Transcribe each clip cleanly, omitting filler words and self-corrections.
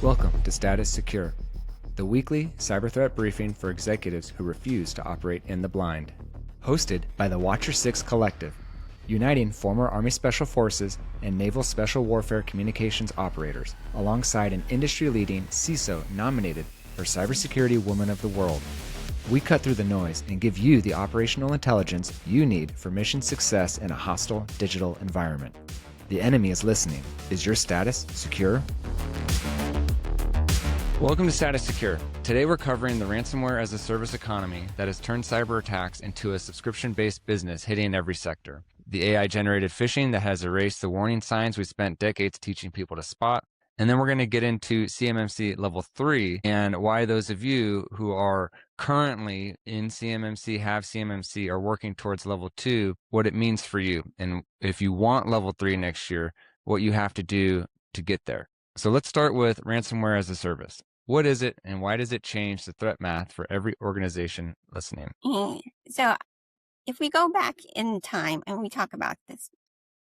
Welcome to Status Secure, the weekly cyber threat briefing for executives who refuse to operate in the blind. Hosted by the Watcher 6 Collective, uniting former Army Special Forces and Naval Special Warfare Communications operators, alongside an industry-leading CISO nominated for Cybersecurity Woman of the World. We cut through the noise and give you the operational intelligence you need for mission success in a hostile digital environment. The enemy is listening. Is your status secure? Welcome to Status Secure. Today we're covering the ransomware-as-a-service economy that has turned cyber attacks into a subscription-based business hitting every sector. The AI-generated phishing that has erased the warning signs we spent decades teaching people to spot. And then we're going to get into CMMC Level 3 and why those of you who are currently in CMMC, have CMMC, are working towards Level 2, what it means for you. And if you want Level 3 next year, what you have to do to get there. So let's start with Ransomware-as-a-Service. What is it, and why does it change the threat math for every organization listening? So if we go back in time, and we talked about this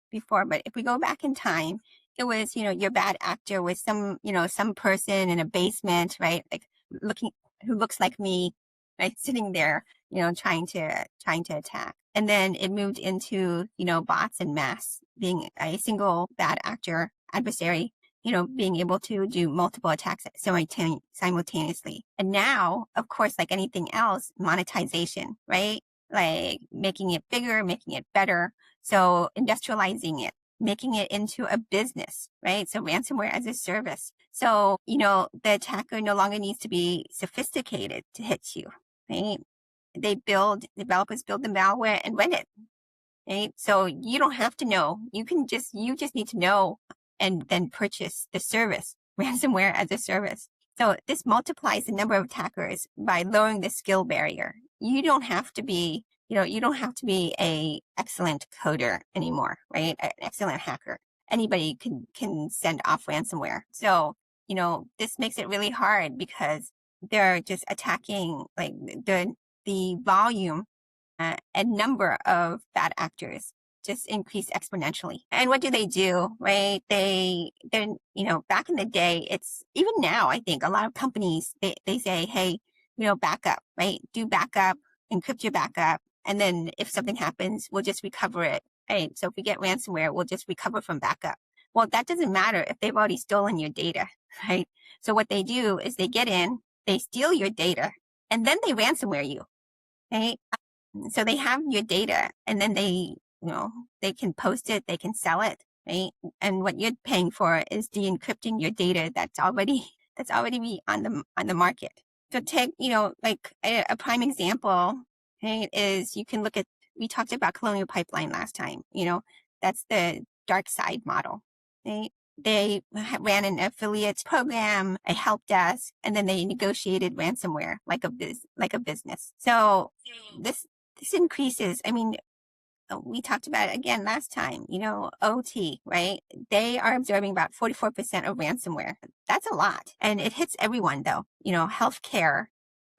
before, but if we go back in time, it was, your bad actor was some person in a basement, right? Like who looks like me, right? Sitting there, trying to attack. And then it moved into, bots and mass being a single bad actor adversary, being able to do multiple attacks simultaneously. And now, of course, like anything else, monetization, right? Like making it bigger, making it better. So industrializing it, making it into a business, right? So ransomware as a service. So, the attacker no longer needs to be sophisticated to hit you, right? Developers build the malware and run it, right? So you don't have to know. You just need to know and then purchase the service, ransomware as a service. So this multiplies the number of attackers by lowering the skill barrier. You don't have to be a excellent coder anymore, right? An excellent hacker. Anybody can send off ransomware. So, this makes it really hard because they're just attacking like the volume and number of bad actors just increase exponentially. And what do, right? They're, back in the day, it's even now, I think a lot of companies, they say, hey, backup, right? Do backup, encrypt your backup. And then if something happens, we'll just recover it, right? So if we get ransomware, we'll just recover from backup. Well, that doesn't matter if they've already stolen your data, right? So what they do is they get in, they steal your data, and then they ransomware you, right? So they have your data, and then they can post it, they can sell it, right? And what you're paying for is de-encrypting your data that's already on the market. So take, like a prime example, right, is you can look at, we talked about Colonial Pipeline last time, that's the DarkSide model, right? They ran an affiliate program, a help desk, and then they negotiated ransomware like a business. So this increases, we talked about it again last time, OT, right? They are absorbing about 44% of ransomware. That's a lot. And it hits everyone though, healthcare,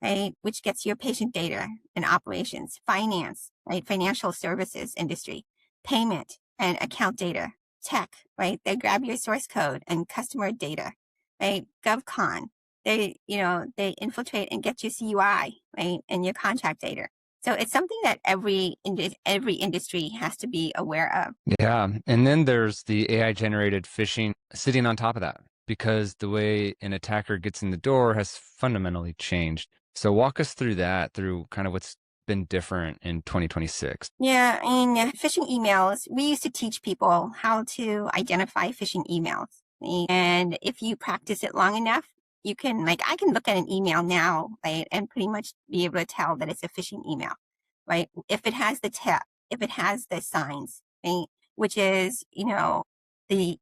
right? Which gets your patient data and operations, finance, right? Financial services industry, payment and account data, tech, right? They grab your source code and customer data, right? GovCon, they infiltrate and get your CUI, right? And your contract data. So it's something that every industry has to be aware of. Yeah, and then there's the AI-generated phishing sitting on top of that, because the way an attacker gets in the door has fundamentally changed. So walk us through that, through kind of what's been different in 2026. Yeah, phishing emails, we used to teach people how to identify phishing emails. And if you practice it long enough, you can, I can look at an email now, right, and pretty much be able to tell that it's a phishing email, right? If it has the tip, if it has the signs, right, which is, the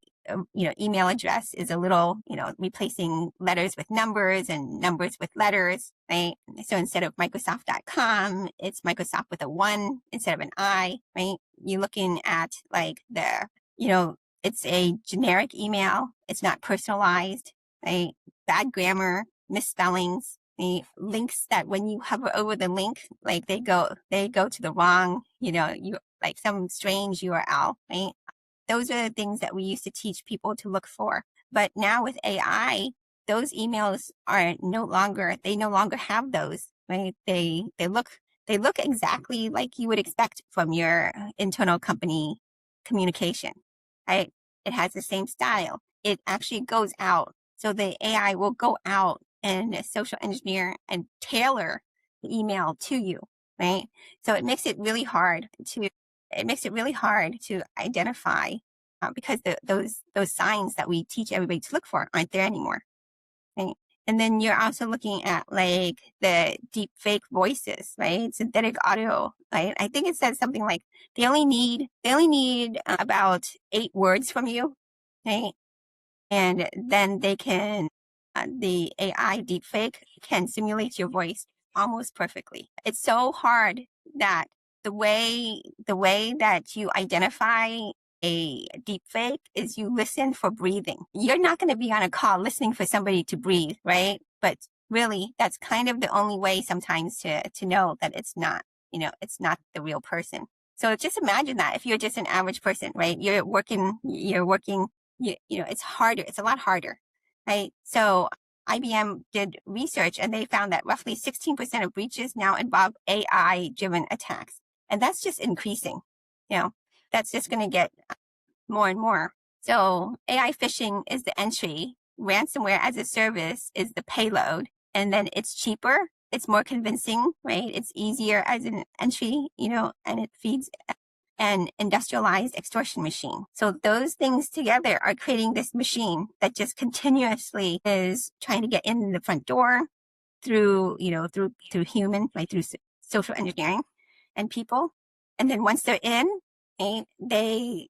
email address is a little, replacing letters with numbers and numbers with letters, right? So instead of Microsoft.com, it's Microsoft with a 1 instead of an I, right? You're looking at it's a generic email. It's not personalized, right? Bad grammar, misspellings, the links that when you hover over the link, like they go to the wrong, like some strange URL, right? Those are the things that we used to teach people to look for. But now with AI, those emails are no longer have those, right? They look exactly like you would expect from your internal company communication, right? It has the same style. It actually goes out. So the AI will go out and social engineer and tailor the email to you, right? So it makes it really hard to identify because those signs that we teach everybody to look for aren't there anymore, right? And then you're also looking at like the deep fake voices, right? Synthetic audio, right? I think it says something like they only need about 8 words from you, right? And then they can the AI deepfake can simulate your voice almost perfectly. It's so hard that the way that you identify a deepfake is you listen for breathing. You're not going to be on a call listening for somebody to breathe, right? But really, that's kind of the only way sometimes to know that it's not, it's not the real person. So just imagine that if you're just an average person, right? You're working, it's harder. It's a lot harder, right? So IBM did research and they found that roughly 16% of breaches now involve AI-driven attacks. And that's just increasing. That's just going to get more and more. So AI phishing is the entry. Ransomware-as-a-Service is the payload. And then it's cheaper. It's more convincing, right? It's easier as an entry, and it feeds an industrialized extortion machine. So those things together are creating this machine that just continuously is trying to get in the front door through, through human, like through social engineering and people. And then once they're in, they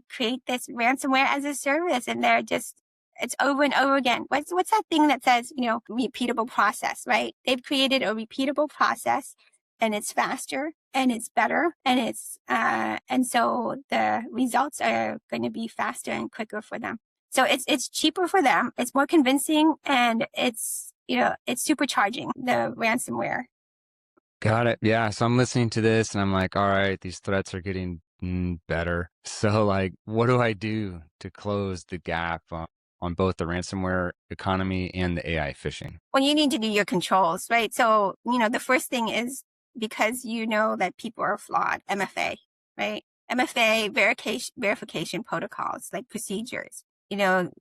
create this ransomware as a service, and they're just, it's over and over again. What's that thing that says, repeatable process, right? They've created a repeatable process, and it's faster and it's better, and it's and so the results are going to be faster and quicker for them. So it's cheaper for them, it's more convincing, and it's it's supercharging the ransomware. Got it. Yeah. So I'm listening to this and I'm like, all right, these threats are getting better. So like, what do I do to close the gap on both the ransomware economy and the AI phishing? Well, you need to do your controls, right? So, the first thing is, because that people are flawed, MFA, right? MFA verification protocols, like procedures. You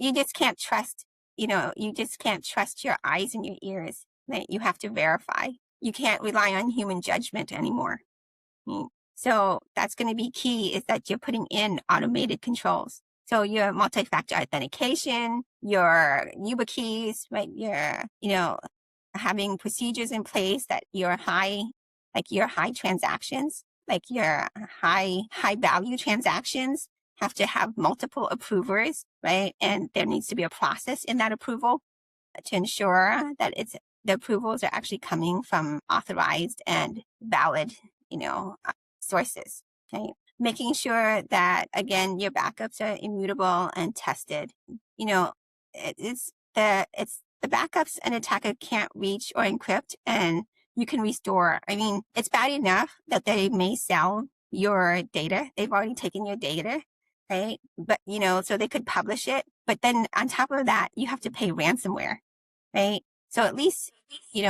just can't trust, you just can't trust your eyes and your ears. That you have to verify. You can't rely on human judgment anymore. So that's going to be key, is that you're putting in automated controls. So your multi-factor authentication, your YubiKeys, right? Your, having procedures in place that your high transactions, like your high value transactions, have to have multiple approvers, right? And there needs to be a process in that approval to ensure that the approvals are actually coming from authorized and valid, sources, okay? Making sure that, again, your backups are immutable and tested. It's the backups an attacker can't reach or encrypt, and you can restore. I mean, it's bad enough that they may sell your data. They've already taken your data, right? But, so they could publish it. But then on top of that, you have to pay ransomware, right? So at least be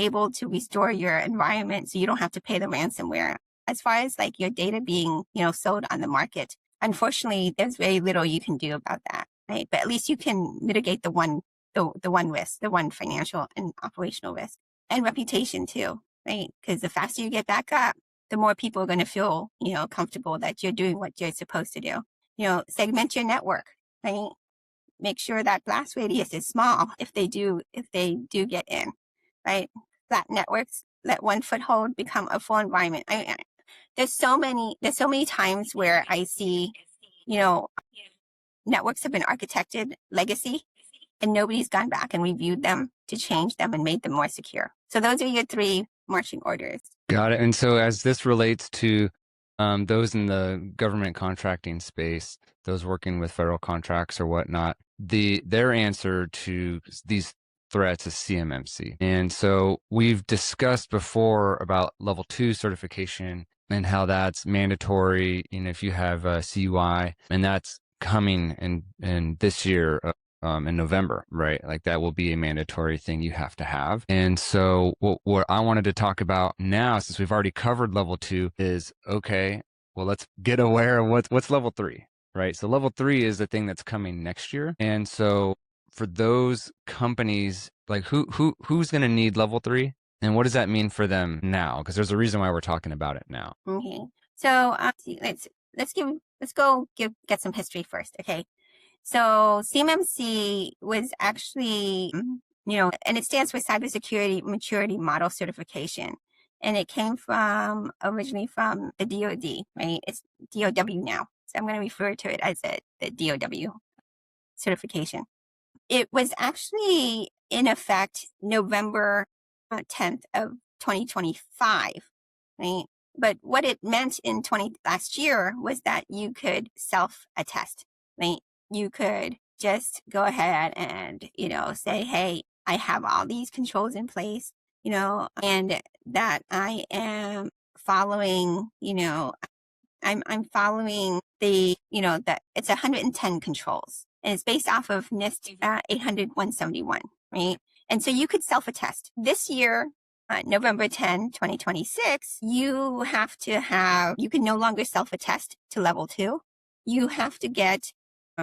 able to restore your environment so you don't have to pay the ransomware. As far as like your data being, sold on the market, unfortunately, there's very little you can do about that, right? But at least you can mitigate the one risk, the one financial and operational risk, and reputation too, right? Because the faster you get back up, the more people are going to feel, comfortable that you're doing what you're supposed to do. Segment your network, right? Make sure that blast radius is small if they do get in, right? Flat networks, let one foothold become a full environment. There's so many times where I see, networks have been architected legacy, and nobody's gone back and reviewed them to change them and made them more secure. So those are your 3 marching orders. Got it. And so as this relates to those in the government contracting space, those working with federal contracts or whatnot, their answer to these threats is CMMC. And so we've discussed before about level 2 certification and how that's mandatory, if you have a CUI, and that's coming in this year, in November, right? Like that will be a mandatory thing you have to have. And so what I wanted to talk about now, since we've already covered level 2, is okay, well, let's get aware of what's level 3, right? So level 3 is the thing that's coming next year. And so for those companies, like who's going to need level 3? And what does that mean for them now? Because there's a reason why we're talking about it now. Okay. So let's get some history first. Okay. So CMMC was actually, and it stands for Cybersecurity Maturity Model Certification. And it came originally from the DoD, right? It's DOW now. So I'm going to refer to it as the DOW certification. It was actually in effect November 10th of 2025, right? But what it meant last year was that you could self-attest, right? You could just go ahead and, say, hey, I have all these controls in place, and that I am following, I'm following that it's 110 controls, and it's based off of NIST 800-171, right? And so you could self-attest. This year, November 10, 2026, you can no longer self-attest to level 2. You have to get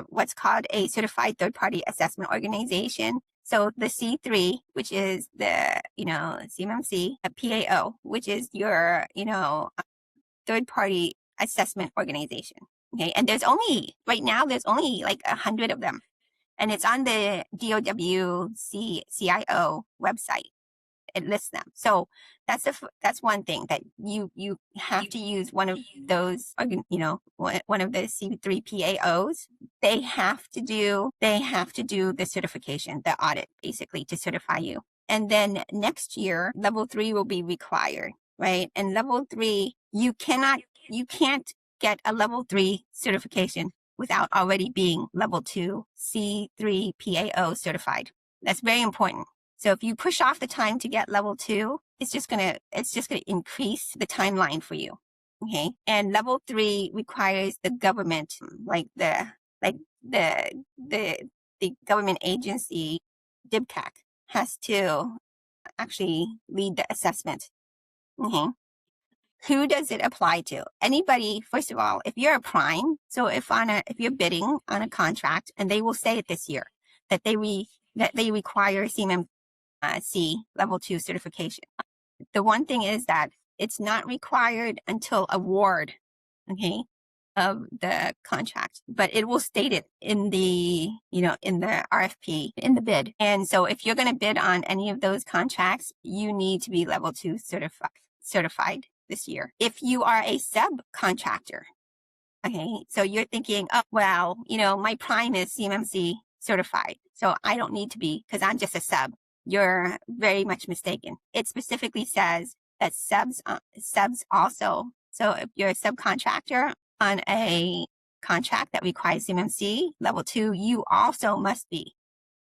what's called a certified third-party assessment organization. So the C3, which is the, CMMC, a PAO, which is your, third-party assessment organization. Okay. And right now, there's only like 100 of them. And it's on the DOW-CIO website. It lists them. So that's one thing, that you have to use one of those, one of the C3 PAOs. They have to do the certification, the audit, basically, to certify you. And then next year, level 3 will be required, right? And level 3, you can't get a level 3 certification without already being level 2 C3 PAO certified. That's very important. So if you push off the time to get level 2, it's just gonna increase the timeline for you. Okay. And level 3 requires the government, like the government agency, DIBCAC, has to actually lead the assessment. Okay. Who does it apply to? Anybody, first of all, if you're a prime, so if you're bidding on a contract, and they will say it this year that they require CMMC level 2 certification. The one thing is that it's not required until award, okay, of the contract, but it will state it in the RFP, in the bid. And so if you're going to bid on any of those contracts, you need to be level 2 certified this year. If you are a subcontractor, okay, so you're thinking, oh, well, my prime is CMMC certified, so I don't need to be because I'm just a sub. You're very much mistaken. It specifically says that subs also. So if you're a subcontractor on a contract that requires CMMC level 2, you also must be.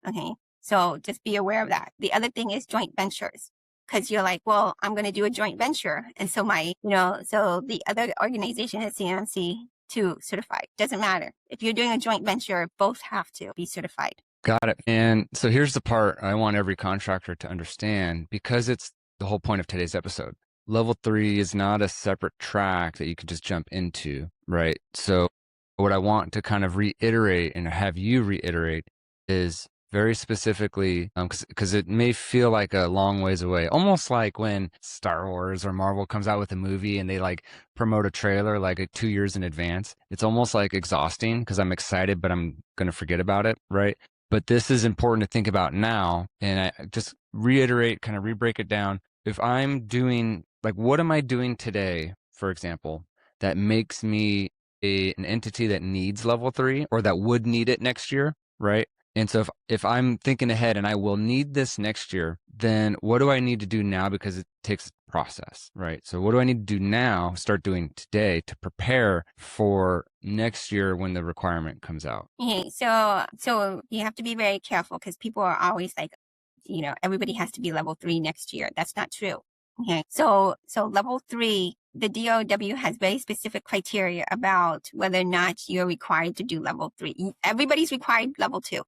Okay, so just be aware of that. The other thing is joint ventures. Because you're like, well, I'm going to do a joint venture. And so so the other organization is CMMC 2 certified. Doesn't matter. If you're doing a joint venture, both have to be certified. Got it. And so here's the part I want every contractor to understand, because it's the whole point of today's episode. Level 3 is not a separate track that you could just jump into, right? So what I want to kind of reiterate and have you reiterate is very specifically, because it may feel like a long ways away, almost like when Star Wars or Marvel comes out with a movie and they like promote a trailer like 2 years in advance. It's almost like exhausting because I'm excited, but I'm going to forget about it, right? But this is important to think about now. And I just reiterate, kind of re-break it down. If I'm doing, like, what am I doing today, for example, that makes me an entity that needs level 3 or that would need it next year, right? And so if I'm thinking ahead and I will need this next year, then what do I need to do now? Because it takes process, right? So what do I need to do now, start doing today to prepare for next year when the requirement comes out? Okay, so you have to be very careful because people are always like, everybody has to be level 3 next year. That's not true. Okay, so level 3 the DOW has very specific criteria about whether or not you're required to do level 3. Everybody's required level 2.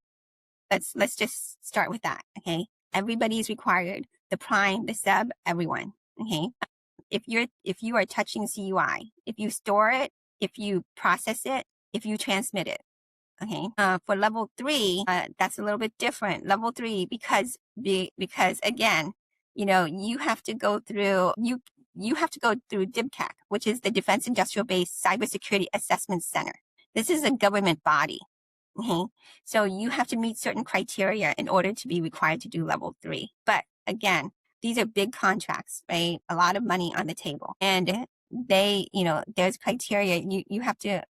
Let's just start with that, okay? Everybody's required, the prime, the sub, everyone, okay? If you are touching CUI, if you store it, if you process it, if you transmit it, okay? For level 3, that's a little bit different. Level 3, because again, you have to go through DIBCAC, which is the Defense Industrial Base Cybersecurity Assessment Center. This is a government body. Okay, so you have to meet certain criteria in order to be required to do level 3. But again, these are big contracts, right? A lot of money on the table, and there's criteria. You have to.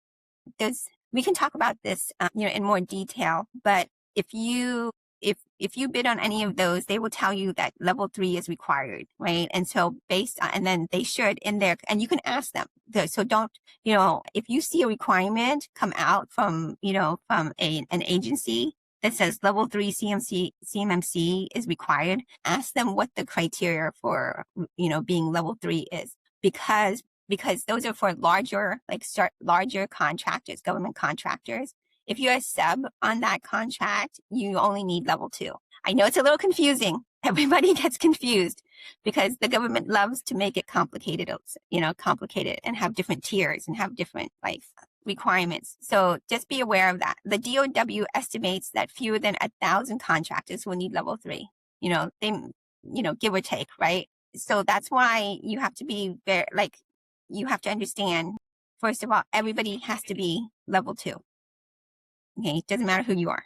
We can talk about this, in more detail. But if you bid on any of those, they will tell you that level 3 is required, right? And so and then they should in there, and you can ask them. So don't, if you see a requirement come out from an agency that says level 3 CMMC is required, ask them what the criteria for, being level 3 is, because those are for larger contractors, government contractors. If you're a sub on that contract, you only need level 2. I know it's a little confusing. Everybody gets confused because the government loves to make it complicated, and have different tiers and have different requirements. So just be aware of that. The DOW estimates that fewer than 1,000 contractors will need level 3. Give or take, right? So that's why you have to be very, you have to understand, first of all, everybody has to be level 2. Okay, it doesn't matter who you are.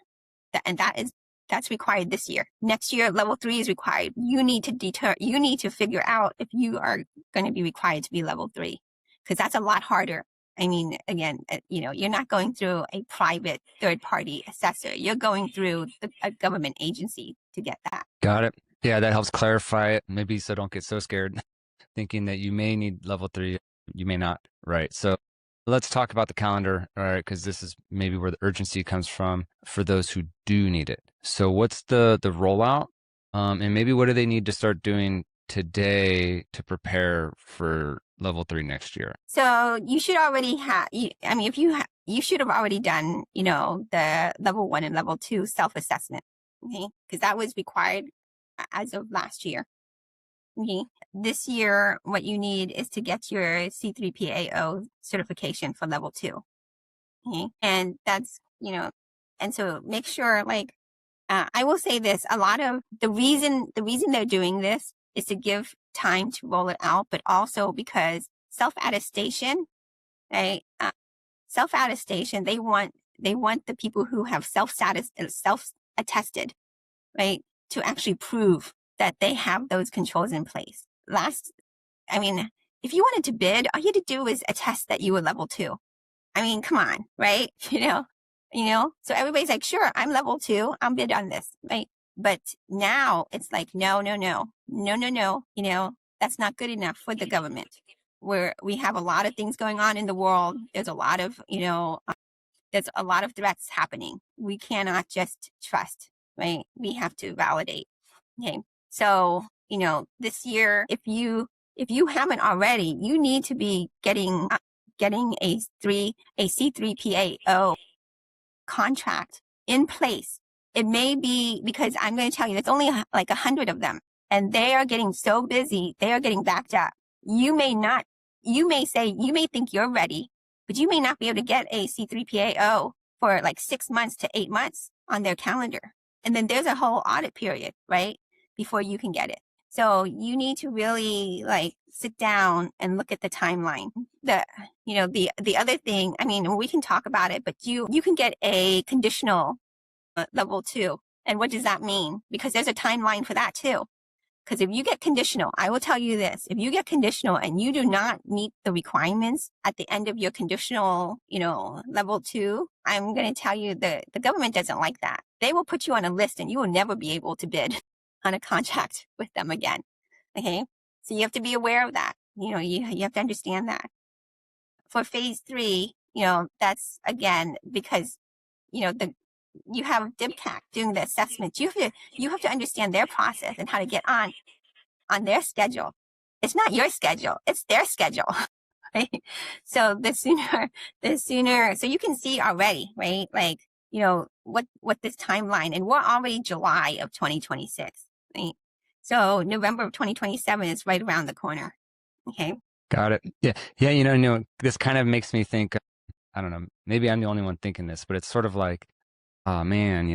That's required this year. Next year, level 3 is required. You need to figure out if you are going to be required to be level 3, because that's a lot harder. I mean, again, you're not going through a private third-party assessor. You're going through a government agency to get that. Got it. Yeah, that helps clarify it. Maybe so don't get so scared thinking that you may need level 3, you may not. Right. So let's talk about the calendar, all right, because this is maybe where the urgency comes from for those who do need it. So what's the rollout? And maybe what do they need to start doing today to prepare for level 3 next year? So you should already have, you should have already done, the level 1 and level 2 self-assessment, okay? Because that was required as of last year. Okay. This year, what you need is to get your C3PAO certification for level 2. Okay. And that's, and so make sure, I will say this, a lot of the reason they're doing this is to give time to roll it out, but also because self-attestation, right? Self-attestation, they want the people who have self-attested, right, to actually prove that they have those controls in place. If you wanted to bid, all you had to do was attest that you were level 2. I mean, come on, right? So everybody's like, sure, I'm level 2, I'll bid on this, right? But now it's like, no, that's not good enough for the government. We have a lot of things going on in the world. There's a lot of, there's a lot of threats happening. We cannot just trust, right? We have to validate. Okay. So, this year, if you haven't already, you need to be getting a C3PAO contract in place. It may be, because I'm going to tell you, there's only 100 of them, and they are getting so busy, they are getting backed up. You may think you're ready, but you may not be able to get a C3PAO for 6 months to 8 months on their calendar. And then there's a whole audit period, right, before you can get it. So you need to really sit down and look at the timeline. The other thing, we can talk about it, but you can get a conditional level 2. And what does that mean? Because there's a timeline for that too. Because if you get conditional, I will tell you this, if you get conditional and you do not meet the requirements at the end of your conditional, level 2, I'm going to tell you the government doesn't like that. They will put you on a list and you will never be able to bid on a contract with them again. Okay. So you have to be aware of that. You have to understand that. For phase 3, that's again, because, you have DIBCAC doing the assessment. You have to understand their process and how to get on their schedule. It's not your schedule, it's their schedule. Right? So the sooner, so you can see already, right? Like, what this timeline, and we're already July of 2026, right? So November of 2027 is right around the corner. Okay. Got it. Yeah. Yeah. This kind of makes me think, I don't know, maybe I'm the only one thinking this, but it's sort of like, oh man,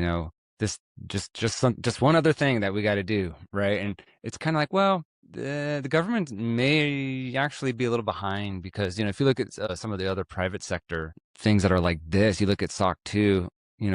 this just one other thing that we got to do, right? And it's kind of like, well, the government may actually be a little behind because, if you look at some of the other private sector things that are like this, you look at SOC 2,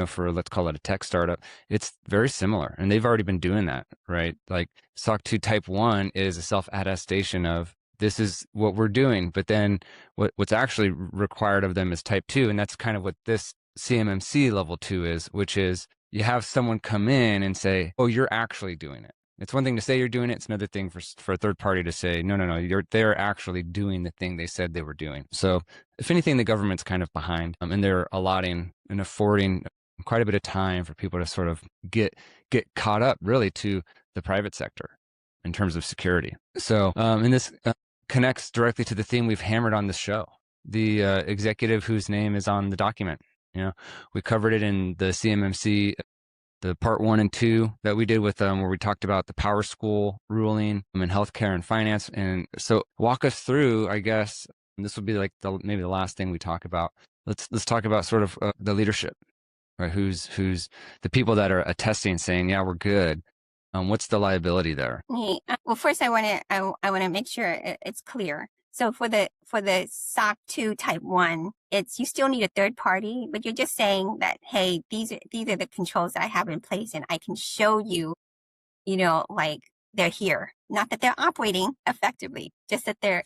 for, let's call it a tech startup, it's very similar. And they've already been doing that, right? Like SOC 2 type 1 is a self-attestation of this is what we're doing. But then what's actually required of them is type 2. And that's kind of what this CMMC level 2 is, which is you have someone come in and say, oh, you're actually doing it. It's one thing to say you're doing it. It's another thing for a third party to say, no, they're actually doing the thing they said they were doing. So if anything, the government's kind of behind, and they're allotting and affording quite a bit of time for people to sort of get caught up really to the private sector in terms of security. So, and this connects directly to the theme we've hammered on this show, the executive whose name is on the document. We covered it in the CMMC, the part 1 and 2 that we did with them, where we talked about the Power School ruling in healthcare and finance. And so walk us through, I guess, and this would be like maybe the last thing we talk about. Let's talk about sort of the leadership, right? Who's the people that are attesting, saying, yeah, we're good. What's the liability there? Well, first I want to make sure it's clear. So for the SOC 2 type 1, you still need a third party, but you're just saying that, hey, these are the controls that I have in place, and I can show you, like they're here. Not that they're operating effectively, just that they're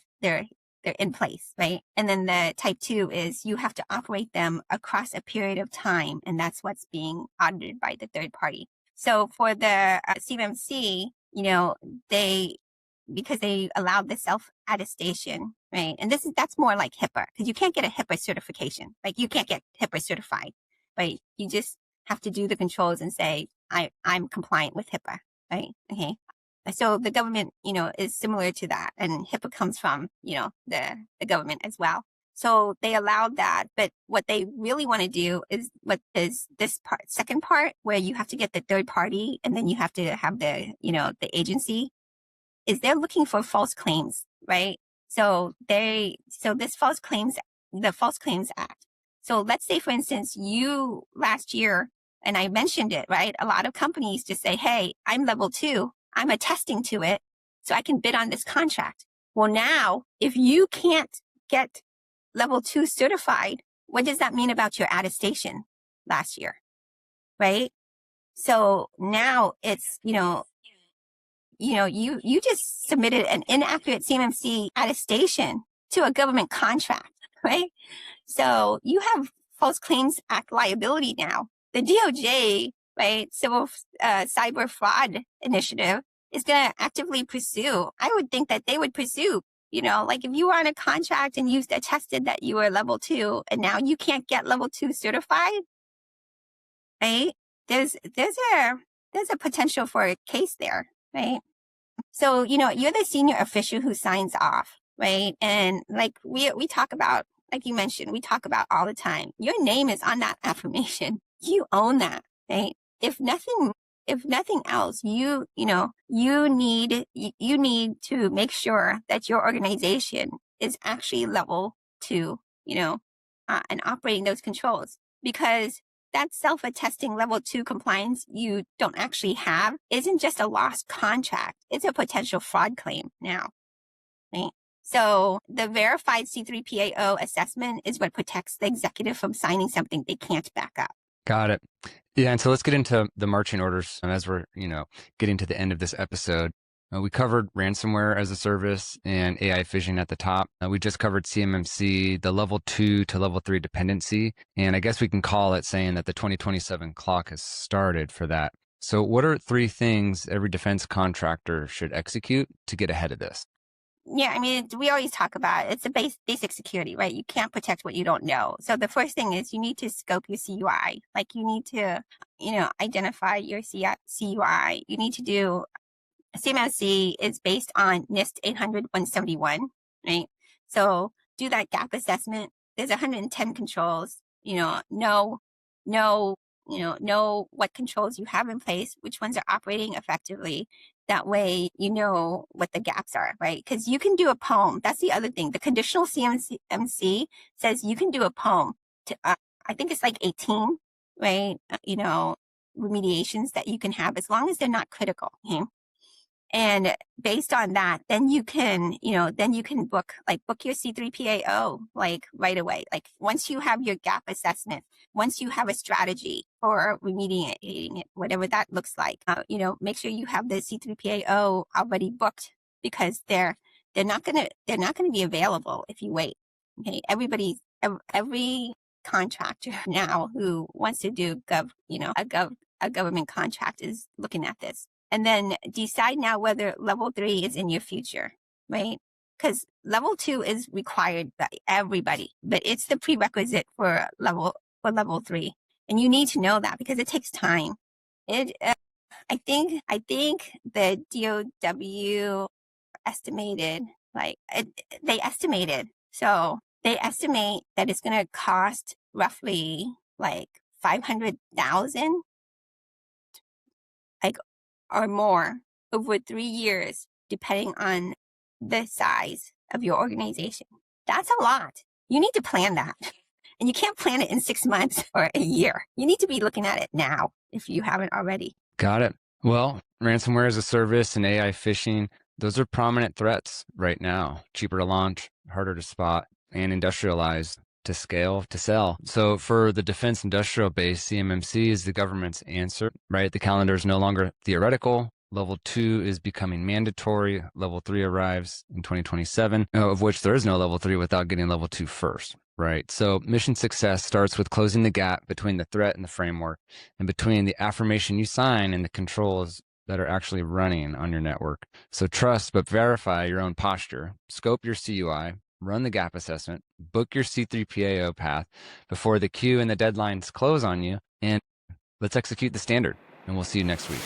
in place, right? And then the type 2 is you have to operate them across a period of time, and that's what's being audited by the third party. So for the CMMC, because they allowed the self-attestation, right? And that's more like HIPAA, because you can't get a HIPAA certification. Like you can't get HIPAA certified, right? You just have to do the controls and say, I'm compliant with HIPAA, right? Okay. So the government, is similar to that, and HIPAA comes from, the government as well. So they allowed that, but what they really want to do is what is this second part, where you have to get the third party, and then you have to have the agency, is they're looking for false claims, right? So this the False Claims Act. So let's say, for instance, you last year, and I mentioned it, right? A lot of companies just say, hey, I'm level 2. I'm attesting to it, so I can bid on this contract. Well, now, if you can't get level 2 certified, what does that mean about your attestation last year, right? So now it's, you just submitted an inaccurate CMMC attestation to a government contract, right? So you have False Claims Act liability now. The DOJ, right, Civil Cyber Fraud Initiative, is going to actively pursue. I would think that they would pursue, like if you were on a contract and you attested that you were level 2 and now you can't get level 2 certified, right? There's a potential for a case there, right? So, you're the senior official who signs off, right? And like we talk about, like you mentioned, we talk about all the time. Your name is on that affirmation. You own that, right? If nothing else, you need to make sure that your organization is actually level 2, and operating those controls, because that self-attesting level 2 compliance you don't actually have isn't just a lost contract. It's a potential fraud claim now, right? So the verified C3PAO assessment is what protects the executive from signing something they can't back up. Got it. Yeah, and so let's get into the marching orders. And as we're, getting to the end of this episode, we covered Ransomware-as-a-Service and AI phishing at the top. We just covered CMMC, the level 2 to level 3 dependency. And I guess we can call it saying that the 2027 clock has started for that. So what are 3 things every defense contractor should execute to get ahead of this? Yeah, I mean, we always talk about it's a basic security, right? You can't protect what you don't know. So the first thing is you need to scope your CUI. Like you need to, identify your CUI. You need to do CMMC is based on NIST 800-171, right? So do that gap assessment. There's 110 controls. Know what controls you have in place, which ones are operating effectively. That way, you know what the gaps are, right? Because you can do a poem. That's the other thing. The conditional CMMC says you can do a poem to, I think it's like 18, right? Remediations that you can have as long as they're not critical. Okay? And based on that, then you can book your C3PAO like right away. Like once you have your gap assessment, once you have a strategy for remediating it, whatever that looks like, make sure you have the C3PAO already booked, because they're not gonna be available if you wait. Okay, every contractor now who wants to do a government contract is looking at this. And then decide now whether level 3 is in your future, right? Because level 2 is required by everybody, but it's the prerequisite for level 3. And you need to know that because it takes time. I think the DOW estimated, they estimate that it's going to cost roughly like 500,000 or more over 3 years, depending on the size of your organization. That's a lot. You need to plan that. And you can't plan it in 6 months or a year. You need to be looking at it now if you haven't already. Got it. Well, ransomware as a service and AI phishing, those are prominent threats right now. Cheaper to launch, harder to spot, and industrialized to scale, to sell. So for the defense industrial base, CMMC is the government's answer, right? The calendar is no longer theoretical. Level 2 is becoming mandatory. Level 3 arrives in 2027, of which there is no level 3 without getting level 2 first, right? So mission success starts with closing the gap between the threat and the framework, and between the affirmation you sign and the controls that are actually running on your network. So trust, but verify your own posture. Scope your CUI, run the gap assessment, book your C3PAO path before the queue and the deadlines close on you, and let's execute the standard. And we'll see you next week.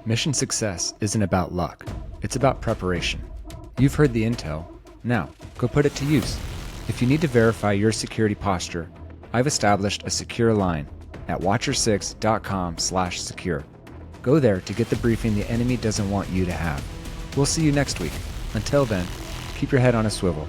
Mission success isn't about luck. It's about preparation. You've heard the intel. Now, go put it to use. If you need to verify your security posture, I've established a secure line at watcher6.com/secure. Go there to get the briefing the enemy doesn't want you to have. We'll see you next week. Until then, keep your head on a swivel.